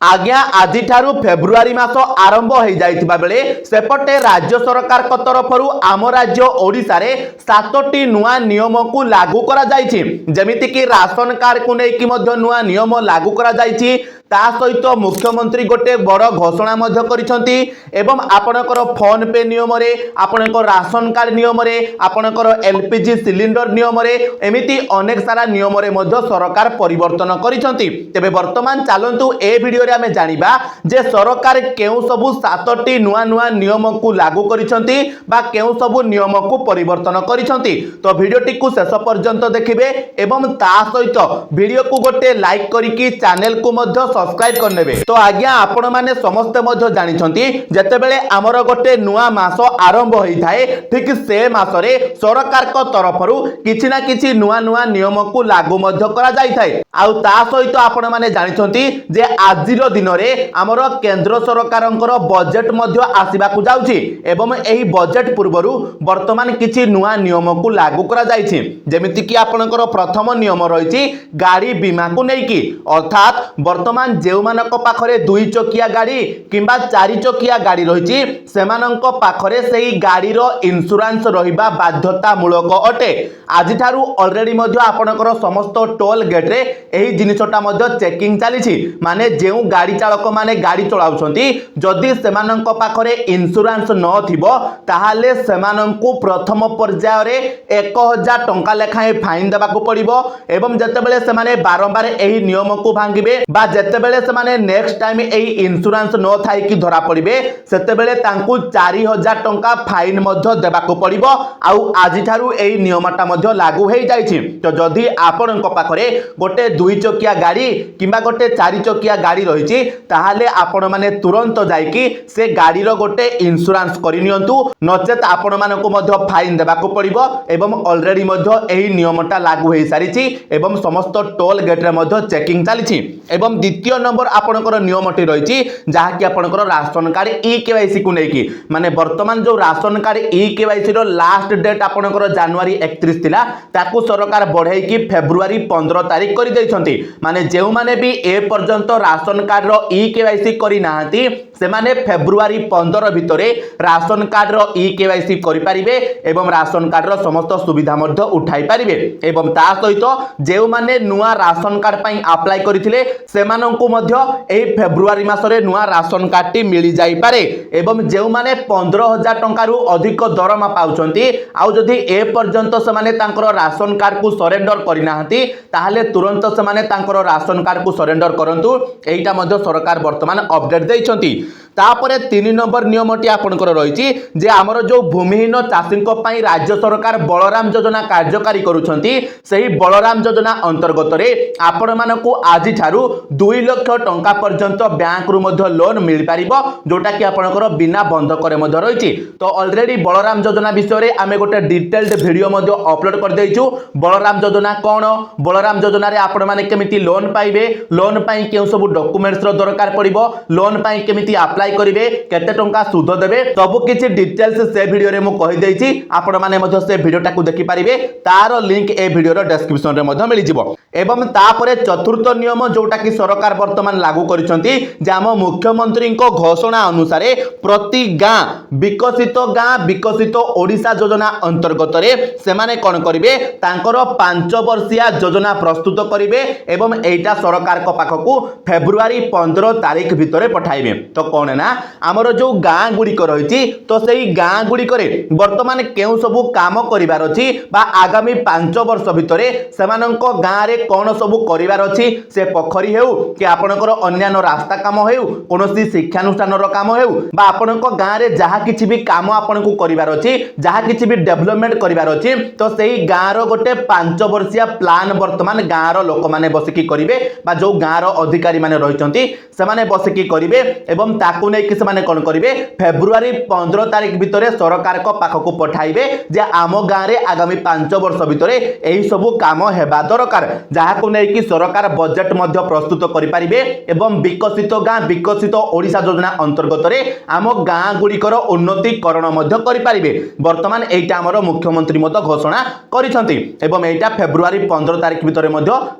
आज्ञा आज फेब्रुआरी मास आरंभ हो जाइथिबा बेले सेपटे राज्य सरकार तरफ आम राज्य ओडिशा रे 7टी नुआ नियम को लागू करा जाइछि। जेमिति कि राशन कार्ड को लेकिन मध्य नुआ नियम लागू करा जाइछि। ता सहित मुख्यमंत्री गोटे बड़ घोषणा मध्य करिसंती एवं आपणकर फोन पे नियम रे आपणकर राशन कार्ड नियम रे आपणकर एलपीजी सिलिंडर नियम रे एमिति अनेक सारा नियम रे मध्य सरकार परिवर्तन करिसंती। तेबे वर्तमान चलंतु ए वीडियो रे हमें जानिबा जे सरकार केउ सबु 7टी नुआ नुआ नियम को लागू करिसंती बा केउ सबु नियम को परिवर्तन करिसंती। तो वीडियोटी को शेष पर्यंत देखिबे एवं ता सहित वीडियो को गोटे लाइक करिकी चैनल को मध्य सब्सक्राइब करनेबे। तो आज्ञा आपण माने समस्ते मध्य जानिछंती जेतेबेले हमर गोटे नुआ मास आरंभ होई थाए ठीक से मास रे सरकार को तरफरु किछि ना किछि नुआ नुआ नियम को लागू मध्य करा जाई थाए। आउ ता सहित आपण माने जानिछंती जे आजिरो दिन रे हमर केंद्र सरकारंकर बजेट मध्य आसीबा को जाउछि एवं एही बजेट पूर्वरु वर्तमान किछि नुआ नियम को लागू करा जाइछि। जेमिति कि आपणकर प्रथम नियम रहिछि गाड़ी बीमा को नेकी अर्थात वर्तमान जेउ मानक पाखरे 2 चकिया गाड़ी किंबा 4 चकिया गाड़ी रहिछि सेमानक पाखरे सेही गाड़ी रो इंश्योरेंस रहिबा बाध्यतामूलक अटे। आज ठारू ऑलरेडी मध्य आपणकर समस्त टोल गेट रे एही जिनिसटा मध्य चेकिंग चलीछि। माने जेउ गाड़ी चालक माने गाड़ी चलाउछंती जदि सेमानक पाखरे इंश्योरेंस न थिबो ताहाले सेमानंकु प्रथम पर्याय रे 1000 टंका लेखाए फाइन देबाकू पड़िबो एवं जतेबेले सेमाने बारंबार एही नियम को भांगिबे बा जतेबेले सेमाने नेक्स्ट टाइम एही इंश्योरेंस न थाई कि धरा पड़िबे सेतेबेले तांकु 4000 टंका फाइन मध्य देबाकू पड़िबो। आउ आज ठारू एही नियमटा मध्य लागू हेई जाइछि। तो जदि आपणक पाखरे गोटे 2 चकिया गाड़ी किंबा गोटे 4 चकिया गाड़ी रहिछि ताहाले आपण माने तुरंत जाइकी से गाड़ी रो गोटे इंश्योरेंस करि नियंतु नचेत आपण मानको मध्य फाइन देबाकू पड़िबो एवं ऑलरेडी मध्य एही नियमटा लागू हेई सारिछि एवं समस्त टोल गेट रे मध्य चेकिंग चलिछि। एवं द्वितीय नंबर आपणकर नियमटी रहिछि जहा कि आपणकर राशन कार्ड ई केवाईसी को नेकी माने वर्तमान जो राशन कार्ड ई केवाईसी रो लास्ट डेट आपणकर जनवरी 31 थिला ताकू सरकार बढ़ाई कि फेब्रुआरी 15 तारिख करि दैछंती। माने जेउ माने भी ए पर्यंत राशन कार्ड रो ई केवाईसी करि नाहंती सेमाने फेब्रुआरी 15 भितरे राशन कार्ड रो ई केवाईसी करि परिबे एवं राशन कार्ड रो समस्त सुविधा मध्य उठाई परिबे। एवं ता सहित जेउ माने नुआ राशन कार्ड पई अप्लाई करिथिले सेमानंकु मध्य एही फेब्रुआरी मासरे नुआ राशन कार्ड टी मिली जाई पारे एवं जेउ माने 15000 टंका रु अधिक दरमा पाउचंती आउ जदि ए पर्यंत सेमाने तांकर राशन कार्ड को सरेंडर करि नाहंती ताहाले तुरंत सेमाने तांकर राशन कार्ड को सरेंडर करंतु एईटा मध्य सरकार वर्तमान अपडेट दैछंती। तापरे 3 नंबर नियमटी आपनकर रहिछि जे हमर जो भूमिहीन चाषीक पई राज्य सरकार बलराम योजना कार्यकारी करूछंती सही बलराम योजना अंतर्गत रे आपण मानको आज ठारू 2 लाख टंका पर्यंत बैंक रु मध्य लोन मिल पारिबो जोटा कि आपनकर बिना बंधक रे मध्य रहिछि। तो ऑलरेडी बलराम योजना विषय रे आमे गोटे डिटेल्ड वीडियो मध्य अपलोड कर दैछु। बलराम योजना कोन बलराम योजना रे आपण माने केमिति लोन पाइबे लोन पई केउ सब डॉक्यूमेंट्स रो दरकार पड़िबो लोन पई केमिति अप्लाई करिवे केते टंका सुध देबे सब किछि डिटेल्स से वीडियो रे मु कहि दैछि। आपण माने मध्य से वीडियोटा को देखि परिबे तार लिंक ए वीडियो रो डिस्क्रिप्शन रे मध्य मिलि जिवो। एवं तापरे चतुर्थ नियम जोटा कि सरकार वर्तमान लागू करिसंती जे हम मुख्यमंत्री को घोषणा अनुसार प्रति गां विकसित ओडिशा योजना अंतर्गत रे सेमाने कोन करिवे तांकर 5 वर्षिया योजना प्रस्तुत करिवे एवं एटा सरकार को पाखकू फेब्रुआरी 15 तारिख भितरे पठाइबे। तो कोन ना हमर जो गां गुडी को रहिछि तो सेही गां गुडी करे वर्तमान केउ सबु काम करिवार अछि बा आगामी 5 वर्ष भितरे सेमानंको गां रे कोन सबु करिवार अछि से पोखरी हेउ कि आपनकर अन्यान्य रास्ता काम हेउ कोनोसी शिक्षानुष्ठान रो काम हेउ बा आपनको गां रे जहा किछि भी काम आपनको करिवार अछि जहा किछि भी डेवलपमेंट करिवार अछि तो सेही गां रो गोटे 5 वर्षिया प्लान वर्तमान गां रो लोक माने बसिकी करिवे बा जो गां रो अधिकारी माने रहिचंती से माने बसिकी करिवे एवं एवं ताकू नहीं कि से कौन करेंगे फेब्रुआरी 15 तारिख भितर सरकार को पाखक पठाइबे जे आम गाँव में आगामी 5 वर्ष भितर यही सब काम हेबा दरकार जहाँ को नहीं कि सरकार बजेट मध्य प्रस्तुत करें एवं विकसित गाँ विकसित ओडिशा योजना अंतर्गत आम गाँ गुड़िकर उन्नतीकरण करें बर्तमान एटा आमर मुख्यमंत्री घोषणा करिसेंती एवं एटा फेब्रुआरी 15 तारिख भितर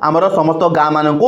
आमर समस्त गाँ मानक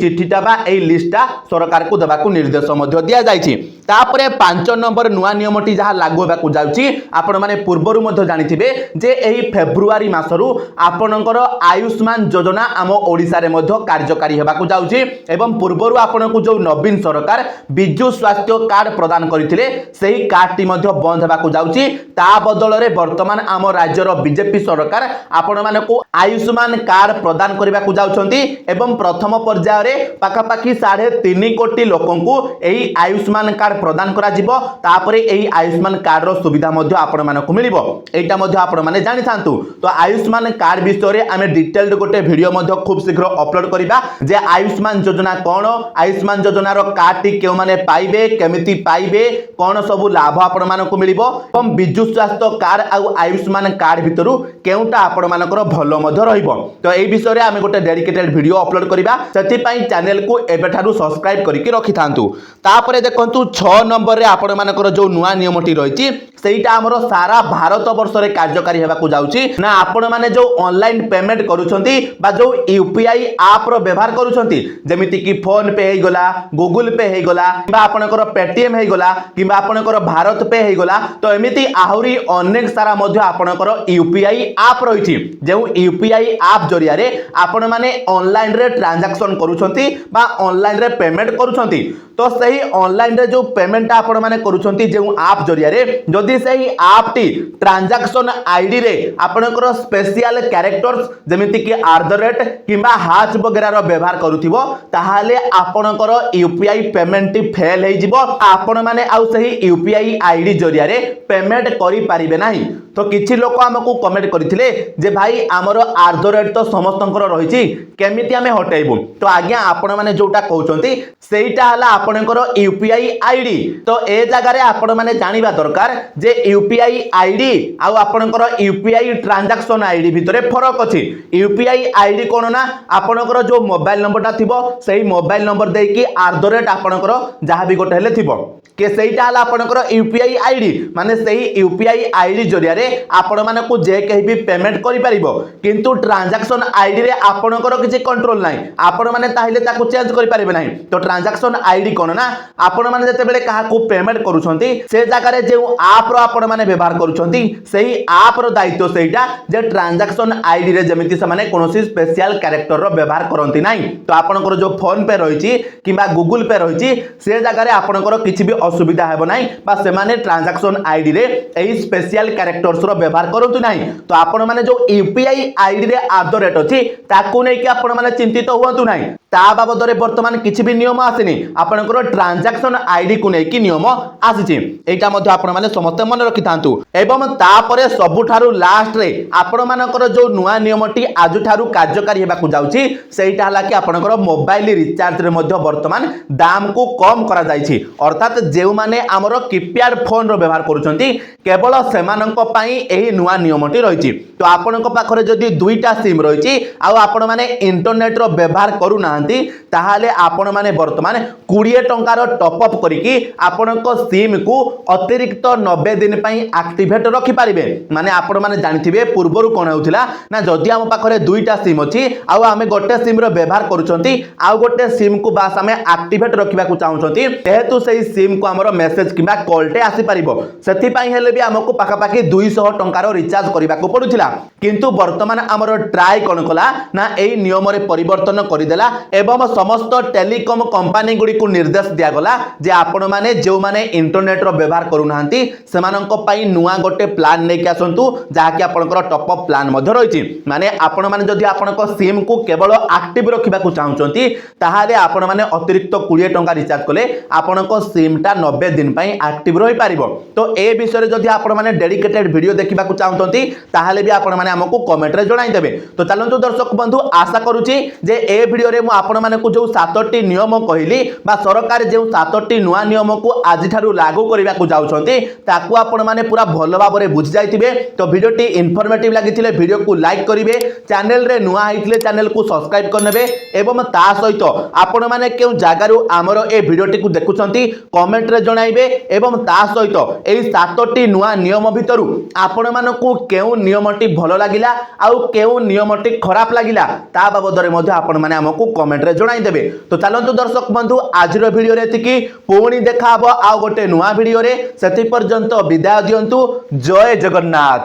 चिठीटा बा लिस्टा सरकार को देवाक निर्देश दि जाइए। तापरे 5 नंबर नुआ नियमटी जहाँ लागू होगा जाउची आपण माने पूर्वरु जानिथिबे जे एही फेब्रुआरी मासरु आपणकर आयुष्मान योजना आम ओडिसा रे कार्यकारी हेबाकु जाउची एवं पूर्वरु आपणकु जो नवीन सरकार बिजु स्वास्थ्य कार्ड प्रदान करथिले सेही कार्ड टी बंद हेबाकु जाउची ता बदल रे वर्तमान आम राज्यर बीजेपी सरकार आपण मानकु आयुष्मान कार्ड प्रदान करबाकु जाउछंती एवं प्रथम पर्याय रे पाखापाखी 3.5 कोटी लोकंकु एही आयुष्मान कार्ड प्रदान करा जिवो तापरे एही आयुष्मान कार्ड रो सुविधा मध्य आपण मानकु मिलिबो एटा मध्य आपण माने जानि थांतु। तो आयुष्मान कार्ड विषय रे आमे डिटेल्ड गोटे वीडियो मध्य खूब शीघ्र अपलोड करिबा जे आयुष्मान योजना कोन आयुष्मान योजना रो कार्ड टी केउ माने पाइबे केमिति पाइबे कोन सब लाभ आपण मानकु मिलिबो एवं बिजु स्वास्थ्य कार्ड आ आयुष्मान कार्ड भितरु केउटा आपण मानकर भलो मध्य रहिबो। तो एही विषय रे आमे गोटे डेडिकेटेड वीडियो अपलोड करिबा सेति पई चैनल को एबेठारु सब्सक्राइब करिकि रखि थांतु। तापरे देखंतु 6 नंबर रे आपण मानकर जो नुआ नियमटी रहिछि सेटा हमरो सारा भारत वर्ष रे कार्यकारी हेबाकू जाउछि ना आपण माने जो ऑनलाइन पेमेंट करूछंती बा जो यूपीआई ऐप रो व्यवहार करूछंती जेमिति कि फोन पे हे गला गूगल पे हे गला बा आपनकर पेटीएम हे गला किबा आपनकर भारत पे हे गला तो एमिति आहुरी अनेक सारा मध्य आपनकर यूपीआई ऐप रहिछि जे यूपीआई ऐप जरिया रे आपण माने ऑनलाइन रे ट्रांजैक्शन करूछंती बा ऑनलाइन रे पेमेंट करूछंती तो सही ऑनलाइन रे जो पेमेंट आपण माने करूछंती जे ऐप जरिया रे जदि सही ऐप टी ट्रांजैक्शन आईडी रे आपनकर स्पेशल कैरेक्टर्स जेमिति कि @ किबा हाच वगैरह रो व्यवहार करूथिबो ताहाले आपनकर यूपीआई पेमेंट टी फेल हे जिवो आपण माने आउ सही यूपीआई आईडी जरिया रे पेमेंट करि पारिबे नाही। तो किछि लोक हमकु कमेंट करथिले जे भाई हमरो @ तो समस्तंकर रहिछि केमिति हमें हटाइबु तो आज्ञा आपण माने जोटा कहउचंती सेइटा हला आपनकर यूपीआई आईडी। तो ए जगह रे आपण माने जानिबा दरकार जे यूपीआई आईडी आ आपनकर यूपीआई ट्रांजैक्शन आईडी भितरे फरक अछि। यूपीआई आईडी कोन ना आपनकर जो मोबाइल नंबरटा थिबो सेही मोबाइल नंबर देई कि @ आपनकर जहां भी गोटे हेले थिबो के सेइटा हला आपनकर यूपीआई आईडी माने सेही यूपीआई आईडी जरिया रे आपण मानकु जे कहि भी पेमेंट करि परिबो किंतु ट्रांजैक्शन आईडी रे आपनकर किछि कंट्रोल नाही आपण माने ताहिले ताकु चेंज करि परिबे नाही। तो ट्रांजैक्शन आईडी कोन ना आपण माने जते बेले काहा को पेमेंट करूछंती से जगह रे जे ऐप रो आपण माने व्यवहार करूछंती सेही ऐप रो दायित्व सेइटा जे ट्रांजैक्शन आईडी रे जेमिति से माने कोनोसी स्पेशल कैरेक्टर रो व्यवहार करंती नाही। तो आपनकर जो फोन पे रहिछि किबा गूगल पे रहिछि से जगह रे आपनकर किछि भी असुविधा हेबो नाही बा से माने ट्रांजैक्शन आईडी रे एही स्पेशल कैरेक्टर्स रो व्यवहार करंतु नाही। तो आपण माने जो यूपीआई आईडी रे @ अछि ताकू नै कि आपण माने चिंतित हुवंतु नाही ता बाबद रे वर्तमान किछि भी नियम आसिनी आपनकर ट्रांजैक्शन आईडी को नै कि नियम आसिछि एटा मध्ये आपण माने समस्त मन रखि थांतु। एवं तापरे सबुठारु लास्ट रे आपण मानकर जो नुआ नियमटी आजु ठारु कार्यकारी हेबाकू जाउछि सेइटा हला कि आपनकर मोबाइल रिचार्ज रे मध्ये वर्तमान दाम को कम करा जाइछि अर्थात जेउ माने हमरो कीपैड फोन रो व्यवहार करूछंती केवल सेमानंक पई एही नुआ नियमटी रहिछि। तो आपनक पाखरे जदि दुईटा सिम रहिछि आ आपण माने इंटरनेट रो व्यवहार करू नाहंती ताहाले आपण माने वर्तमान 20 टंकार टॉप अप करिकि आपनक सिम को अतिरिक्त 90 दिन पई एक्टिवेट रखि पारिबे माने आपण माने जानिथिबे पूर्वरु कोन होउथिला ना जदि हम पाखरे दुईटा सिम अछि आ हमें गोटे सिम रो व्यवहार करूछंती आ गोटे सिम को बास हमें एक्टिवेट रखिबा को चाहुछंती जेहेतु सेही सिम को हमरो मेसेज किबा कॉल टे आसी परिबो सेति पई हेले भी हमको पाखापाखी 200 टंकार रिचार्ज करबा को पडुथिला किंतु वर्तमान हमरो ट्राई कोन कला ना एही नियम रे परिवर्तन करिदेला एवं समस्त टेलीकॉम कंपनी गुडी को निर्देश दिया गला जे आपण माने जो माने इंटरनेट रो व्यवहार करू नाहंती सेमानंक पई नुआ गोटे प्लान नै के आसंतु जहा कि आपनकर टॉप अप प्लान मध्ये रहिछि माने आपण माने जदि आपनक सिम को केवल एक्टिव रखिबा को चाहुचंती ताहाले आपण माने अतिरिक्त 20 टंका रिचार्ज कले आपनक सिम टा 90 दिन एक्टिव रही पारिबो। तो ए विषय जदि आपण माने डेडिकेटेड वीडियो देखा चाहते ताहले भी आपण माने हमको कमेंट रे जणाई देबे। तो चलंतु दर्शक बंधु आशा करूची जे ए वीडियो रे मु आपण माने को जो 7टी नियम कहली बा सरकार जो 7टी नुआ नियम को आज ठारू लागू करबा को जाउछंती ताकू आपण माने पूरा भलो भाबरे बुझ जाइतिबे। तो वीडियोटी इन्फॉर्मेटिव लागिथिले वीडियो को लाइक करिवे, चैनल रे नुआ आइथिले चैनल को सब्सक्राइब करनेबे एवं ता सहित आपण माने केउ जागारू हमरो ए वीडियोटी को देखुछंती कमेंट रे जणाइबे एवं ता सहित एई 7टी नुआ नियम भितरु आपण मानकू केउ नियमटी भलो लागिला आउ केउ नियमटी खराब लागिला ता बाबदरे मध्ये आपण माने हमकू कमेंट रे जणाइ देबे। तो चलंतु दर्शक बंधु आज वीडियो रे एतिकी पुणी देखा हबो आ गोटे नुआ वीडियो रे। सेति पर्यंत विदाय दियंतु। जय जगन्नाथ।